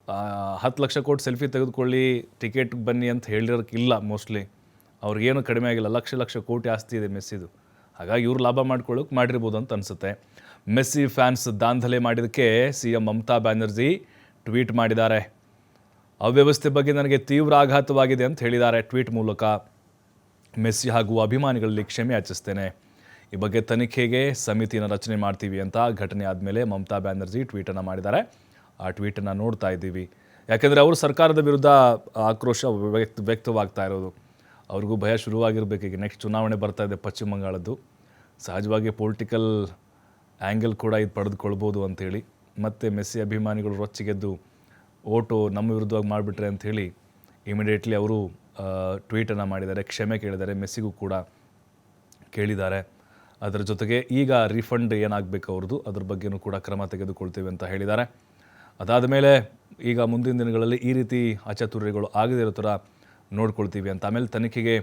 10 ಲಕ್ಷ ಕೊಟ್ಟು ಸೆಲ್ಫಿ ತೆಗೆದುಕೊಳ್ಳಿ, ಟಿಕೆಟ್ಗೆ ಬನ್ನಿ ಅಂತ ಹೇಳಿರೋಕ್ಕಿಲ್ಲ ಮೋಸ್ಟ್ಲಿ. ಅವ್ರಿಗೇನು ಕಡಿಮೆ ಆಗಿಲ್ಲ, ಲಕ್ಷ ಕೋಟಿ ಆಸ್ತಿ ಇದೆ ಮೆಸ್ಸಿದು. ಹಾಗಾಗಿ ಇವ್ರು ಲಾಭ ಮಾಡ್ಕೊಳ್ಳೋಕೆ ಮಾಡಿರ್ಬೋದು ಅಂತ ಅನಿಸುತ್ತೆ. ಮೆಸ್ಸಿ ಫ್ಯಾನ್ಸ್ ದಾಂಧಲೆ ಮಾಡಿದ್ದಕ್ಕೆ CM ಮಮತಾ ಬ್ಯಾನರ್ಜಿ ಟ್ವೀಟ್ ಮಾಡಿದ್ದಾರೆ. ಅವ್ಯವಸ್ಥೆ ಬಗ್ಗೆ ನನಗೆ ತೀವ್ರ ಆಘಾತವಾಗಿದೆ ಅಂತ ಹೇಳಿದ್ದಾರೆ ಟ್ವೀಟ್ ಮೂಲಕ. ಮೆಸ್ಸಿ ಹಾಗೂ ಅಭಿಮಾನಿಗಳಲ್ಲಿ ಕ್ಷಮೆ ಯಾಚಿಸ್ತೇನೆ. ಈ ಬಗ್ಗೆ ತನಿಖೆಗೆ ಸಮಿತಿಯನ್ನು ರಚನೆ ಮಾಡ್ತೀವಿ ಅಂತ ಘಟನೆ ಆದಮೇಲೆ ಮಮತಾ ಬ್ಯಾನರ್ಜಿ ಟ್ವೀಟನ್ನು ಮಾಡಿದ್ದಾರೆ. ಆ ಟ್ವೀಟನ್ನು ನೋಡ್ತಾ ಇದ್ದೀವಿ. ಯಾಕೆಂದರೆ ಅವರು ಸರ್ಕಾರದ ವಿರುದ್ಧ ಆಕ್ರೋಶ ವ್ಯಕ್ತವಾಗ್ತಾ ಇರೋದು. ಅವ್ರಿಗೂ ಭಯ ಶುರುವಾಗಿರಬೇಕು. ಈಗ ನೆಕ್ಸ್ಟ್ ಚುನಾವಣೆ ಬರ್ತಾ ಇದೆ ಪಶ್ಚಿಮ ಬಂಗಾಳದ್ದು. ಸಹಜವಾಗಿ ಪೊಲಿಟಿಕಲ್ ಆ್ಯಂಗಲ್ ಕೂಡ ಇದು ಪಡೆದುಕೊಳ್ಬೋದು ಅಂಥೇಳಿ. ಮತ್ತು ಮೆಸ್ಸಿ ಅಭಿಮಾನಿಗಳು ರೊಚ್ಚಿಗೆದ್ದು ಓಟು ನಮ್ಮ ವಿರುದ್ಧವಾಗಿ ಮಾಡಿಬಿಟ್ರೆ ಅಂಥೇಳಿ ಇಮಿಡಿಯೇಟ್ಲಿ ಅವರು ಟ್ವೀಟನ್ನು ಮಾಡಿದ್ದಾರೆ, ಕ್ಷಮೆ ಕೇಳಿದ್ದಾರೆ, ಮೆಸ್ಸಿಗೂ ಕೂಡ ಕೇಳಿದ್ದಾರೆ. ಅದರ ಜೊತೆಗೆ ಈಗ ರಿಫಂಡ್ ಏನಾಗಬೇಕು ಅವ್ರದ್ದು ಅದ್ರ ಬಗ್ಗೆಯೂ ಕೂಡ ಕ್ರಮ ತೆಗೆದುಕೊಳ್ತೀವಿ ಅಂತ ಹೇಳಿದ್ದಾರೆ. ಅದಾದ ಮೇಲೆ ಈಗ ಮುಂದಿನ ದಿನಗಳಲ್ಲಿ ಈ ರೀತಿ ಅಚಾತುರ್ಯಗಳು ಆಗದೇ ಇರೋ ಥರ ನೋಡ್ಕೊಳ್ತೀವಿ ಅಂತ, ಆಮೇಲೆ ತನಿಖೆಗೆ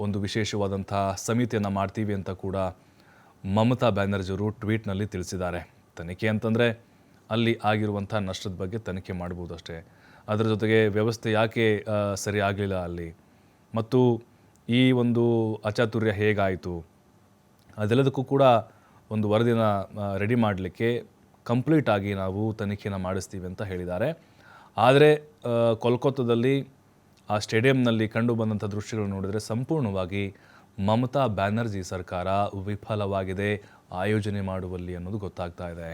ಒಂದು ವಿಶೇಷವಾದಂಥ ಸಮಿತಿಯನ್ನು ಮಾಡ್ತೀವಿ ಅಂತ ಕೂಡ ಮಮತಾ ಬ್ಯಾನರ್ಜಿಯವರು ಟ್ವೀಟ್ನಲ್ಲಿ ತಿಳಿಸಿದ್ದಾರೆ. ತನಿಖೆ ಅಂತಂದರೆ ಅಲ್ಲಿ ಆಗಿರುವಂಥ ನಷ್ಟದ ಬಗ್ಗೆ ತನಿಖೆ ಮಾಡ್ಬೋದು ಅಷ್ಟೇ. ಅದರ ಜೊತೆಗೆ ವ್ಯವಸ್ಥೆ ಯಾಕೆ ಸರಿ ಆಗಲಿಲ್ಲ ಅಲ್ಲಿ, ಮತ್ತು ಈ ಒಂದು ಅಚಾತುರ್ಯ ಹೇಗಾಯಿತು, ಅದೆಲ್ಲದಕ್ಕೂ ಕೂಡ ಒಂದು ವರದಿನ ರೆಡಿ ಮಾಡಲಿಕ್ಕೆ ಕಂಪ್ಲೀಟಾಗಿ ನಾವು ತನಿಖೆಯನ್ನು ಮಾಡಿಸ್ತೀವಿ ಅಂತ ಹೇಳಿದ್ದಾರೆ. ಆದರೆ ಕೋಲ್ಕತ್ತಾದಲ್ಲಿ ಆ ಸ್ಟೇಡಿಯಂನಲ್ಲಿ ಕಂಡು ಬಂದಂಥ ದೃಶ್ಯಗಳು ನೋಡಿದರೆ ಸಂಪೂರ್ಣವಾಗಿ ಮಮತಾ ಬ್ಯಾನರ್ಜಿ ಸರ್ಕಾರ ವಿಫಲವಾಗಿದೆ ಆಯೋಜನೆ ಮಾಡುವಲ್ಲಿ ಅನ್ನೋದು ಗೊತ್ತಾಗ್ತಾ ಇದೆ.